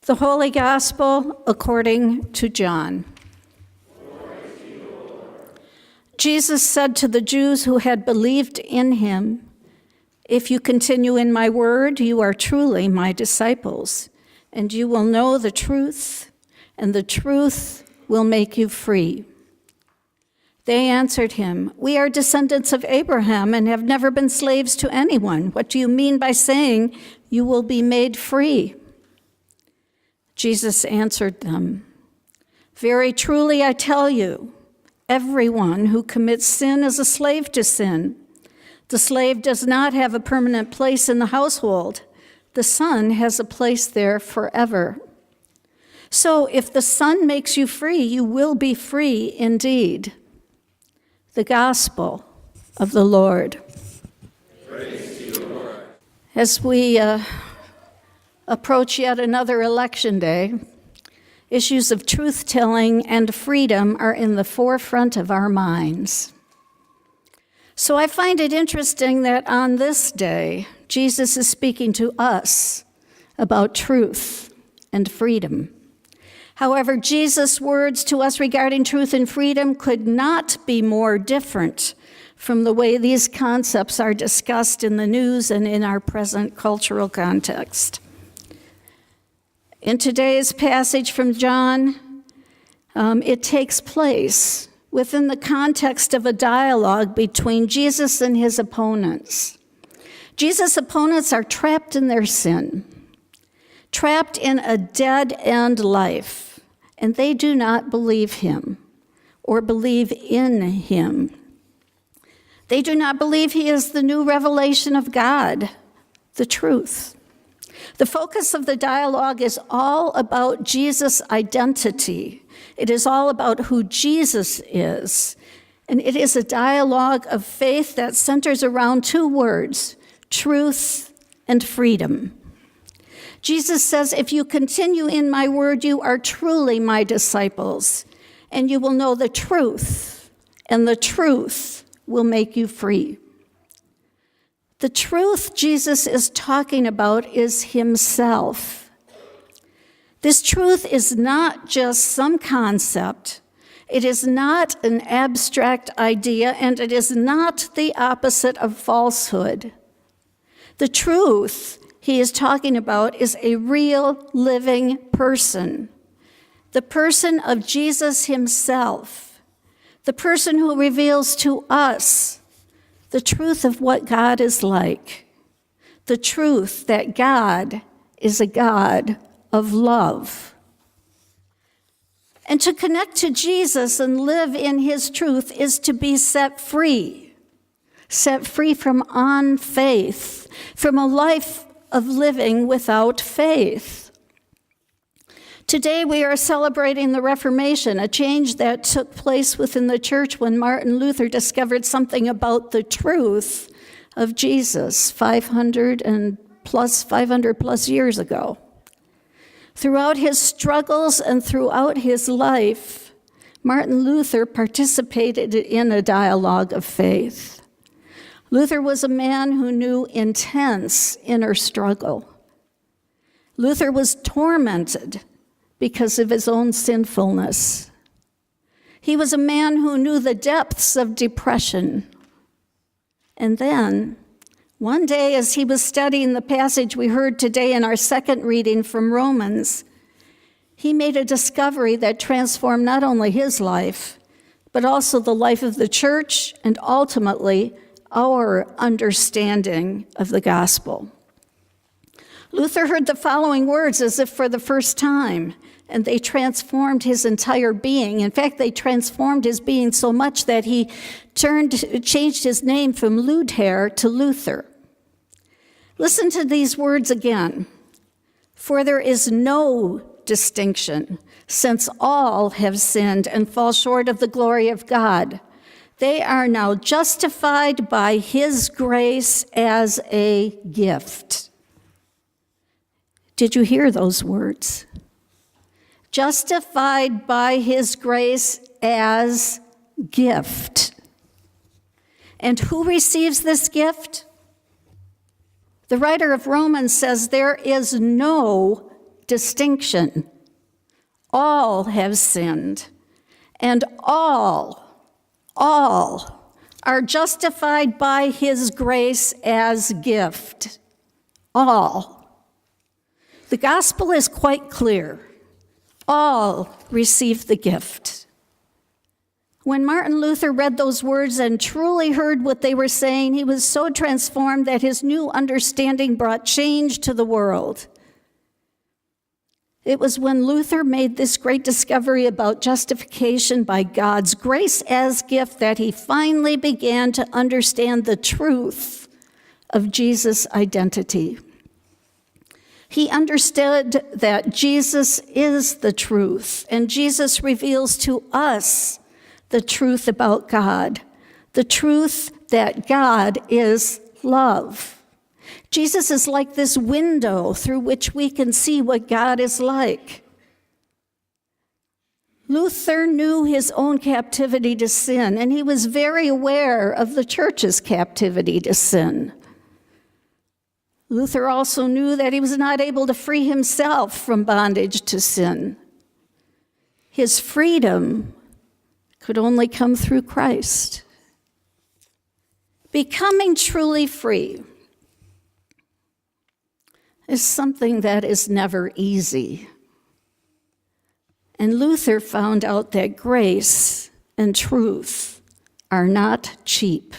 The Holy Gospel according to John. Jesus said to the Jews who had believed in him, "If you continue in my word, you are truly my disciples, and you will know the truth, and the truth will make you free." They answered him, "We are descendants of Abraham and have never been slaves to anyone. What do you mean by saying you will be made free?" Jesus answered them, "Very truly I tell you, everyone who commits sin is a slave to sin. The slave does not have a permanent place in the household. The Son has a place there forever. So if the Son makes you free, you will be free indeed." The Gospel of the Lord. Praise to you, Lord. As we approach yet another election day, issues of truth-telling and freedom are in the forefront of our minds. So I find it interesting that on this day, Jesus is speaking to us about truth and freedom. However, Jesus' words to us regarding truth and freedom could not be more different from the way these concepts are discussed in the news and in our present cultural context. In today's passage from John, it takes place within the context of a dialogue between Jesus and his opponents. Jesus' opponents are trapped in their sin, trapped in a dead-end life, and they do not believe him or believe in him. They do not believe he is the new revelation of God, the truth. The focus of the dialogue is all about Jesus' identity. It is all about who Jesus is. And it is a dialogue of faith that centers around two words, truth and freedom. Jesus says, if you continue in my word, you are truly my disciples, and you will know the truth, and the truth will make you free. The truth Jesus is talking about is himself. This truth is not just some concept. It is not an abstract idea, and it is not the opposite of falsehood. The truth he is talking about is a real living person, the person of Jesus himself, the person who reveals to us the truth of what God is like, the truth that God is a God of love. And to connect to Jesus and live in his truth is to be set free from unfaith, from a life of living without faith. Today we are celebrating the Reformation, a change that took place within the church when Martin Luther discovered something about the truth of Jesus 500 plus years ago. Throughout his struggles and throughout his life, Martin Luther participated in a dialogue of faith. Luther was a man who knew intense inner struggle. Luther was tormented because of his own sinfulness. He was a man who knew the depths of depression. And then, one day as he was studying the passage we heard today in our second reading from Romans, he made a discovery that transformed not only his life, but also the life of the church and ultimately our understanding of the gospel. Luther heard the following words as if for the first time, and they transformed his entire being. In fact, they transformed his being so much that he changed his name from Luther to Luther. Listen to these words again. For there is no distinction, since all have sinned and fall short of the glory of God. They are now justified by his grace as a gift. Did you hear those words? Justified by his grace as gift. And who receives this gift? The writer of Romans says there is no distinction. All have sinned, and all are justified by his grace as gift. All. The gospel is quite clear. All receive the gift. When Martin Luther read those words and truly heard what they were saying, he was so transformed that his new understanding brought change to the world. It was when Luther made this great discovery about justification by God's grace as gift that he finally began to understand the truth of Jesus' identity. He understood that Jesus is the truth, and Jesus reveals to us the truth about God, the truth that God is love. Jesus is like this window through which we can see what God is like. Luther knew his own captivity to sin, and he was very aware of the church's captivity to sin. Luther also knew that he was not able to free himself from bondage to sin. His freedom could only come through Christ. Becoming truly free is something that is never easy. And Luther found out that grace and truth are not cheap.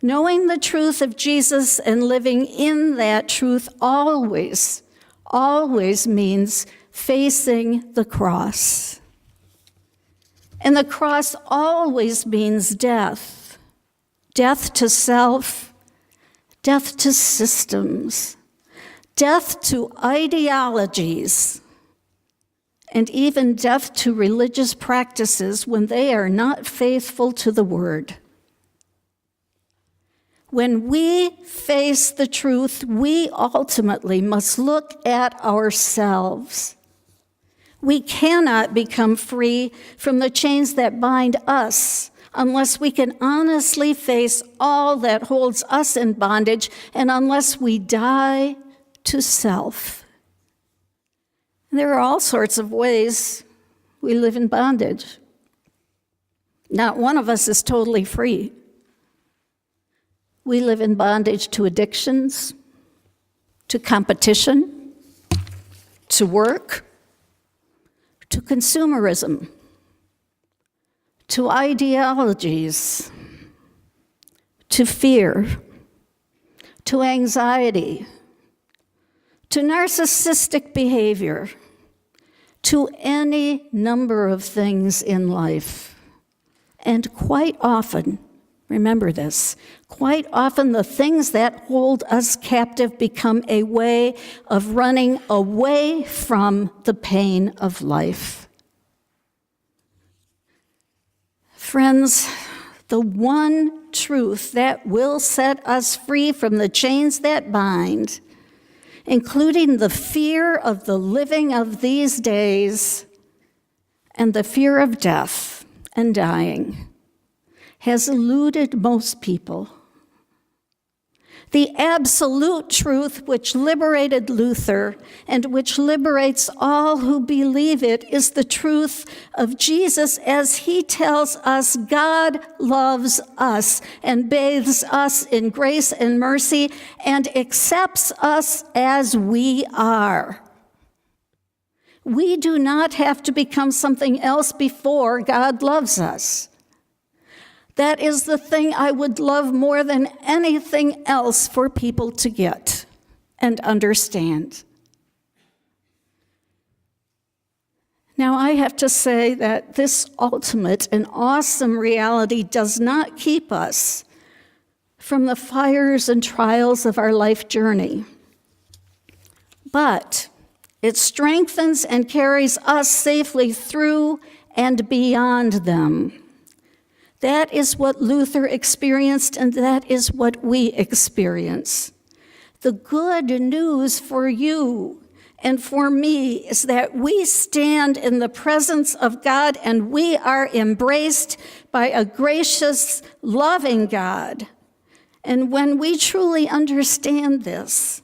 Knowing the truth of Jesus and living in that truth always means facing the cross. And the cross always means death. death to self, death to systems, death to ideologies, and even death to religious practices when they are not faithful to the Word. When we face the truth, we ultimately must look at ourselves. We cannot become free from the chains that bind us unless we can honestly face all that holds us in bondage and unless we die to self. There are all sorts of ways we live in bondage. Not one of us is totally free. We live in bondage to addictions, to competition, to work, to consumerism, to ideologies, to fear, to anxiety, to narcissistic behavior, to any number of things in life. And quite often, remember this, quite often the things that hold us captive become a way of running away from the pain of life. Friends, the one truth that will set us free from the chains that bind, including the fear of the living of these days and the fear of death and dying, has eluded most people. The absolute truth which liberated Luther and which liberates all who believe it is the truth of Jesus as he tells us God loves us and bathes us in grace and mercy and accepts us as we are. We do not have to become something else before God loves us. That is the thing I would love more than anything else for people to get and understand. Now, I have to say that this ultimate and awesome reality does not keep us from the fires and trials of our life journey, but it strengthens and carries us safely through and beyond them. That is what Luther experienced, and that is what we experience. The good news for you and for me is that we stand in the presence of God and we are embraced by a gracious, loving God. And when we truly understand this,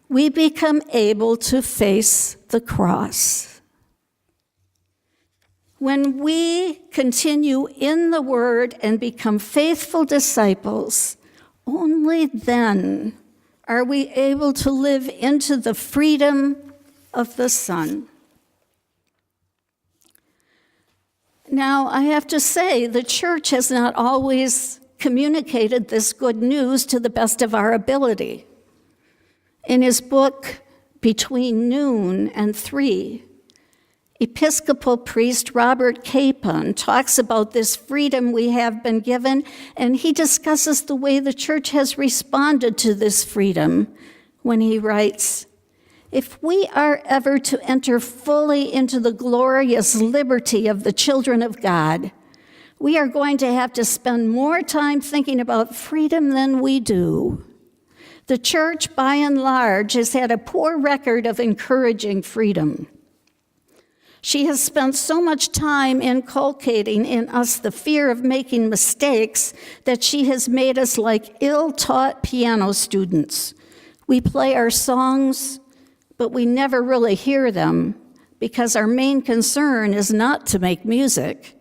we become able to face the cross. When we continue in the Word and become faithful disciples, only then are we able to live into the freedom of the Son. Now, I have to say, the church has not always communicated this good news to the best of our ability. In his book, Between Noon and 3, Episcopal priest Robert Capon talks about this freedom we have been given, and he discusses the way the church has responded to this freedom when he writes, "If we are ever to enter fully into the glorious liberty of the children of God, we are going to have to spend more time thinking about freedom than we do. The church, by and large, has had a poor record of encouraging freedom. She has spent so much time inculcating in us the fear of making mistakes that she has made us like ill-taught piano students. We play our songs, but we never really hear them because our main concern is not to make music,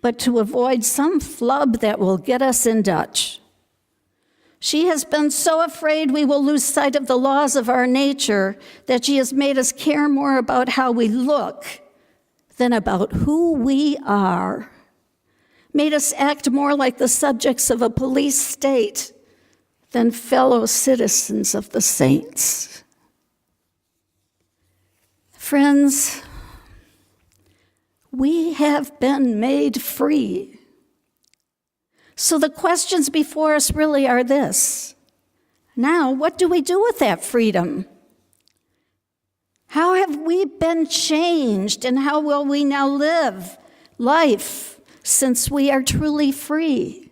but to avoid some flub that will get us in Dutch. She has been so afraid we will lose sight of the laws of our nature that she has made us care more about how we look than about who we are, made us act more like the subjects of a police state than fellow citizens of the saints." Friends, we have been made free. So the questions before us really are this. Now, what do we do with that freedom? How have we been changed, and how will we now live life since we are truly free?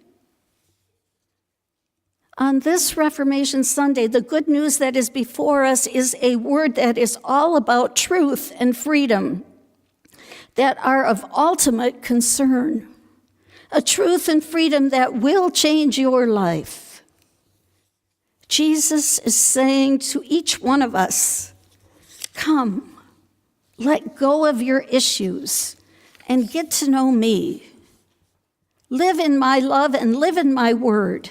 On this Reformation Sunday, the good news that is before us is a word that is all about truth and freedom that are of ultimate concern. A truth and freedom that will change your life. Jesus is saying to each one of us, come, let go of your issues and get to know me. Live in my love and live in my word.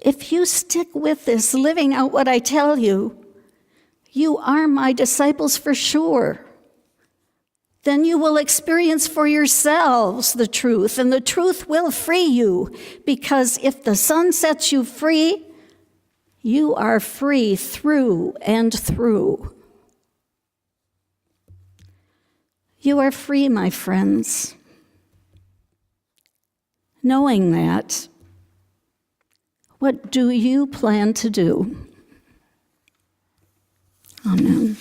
If you stick with this, living out what I tell you, you are my disciples for sure. Then you will experience for yourselves the truth, and the truth will free you, because if the Son sets you free, you are free through and through. You are free, my friends. Knowing that, what do you plan to do? Amen.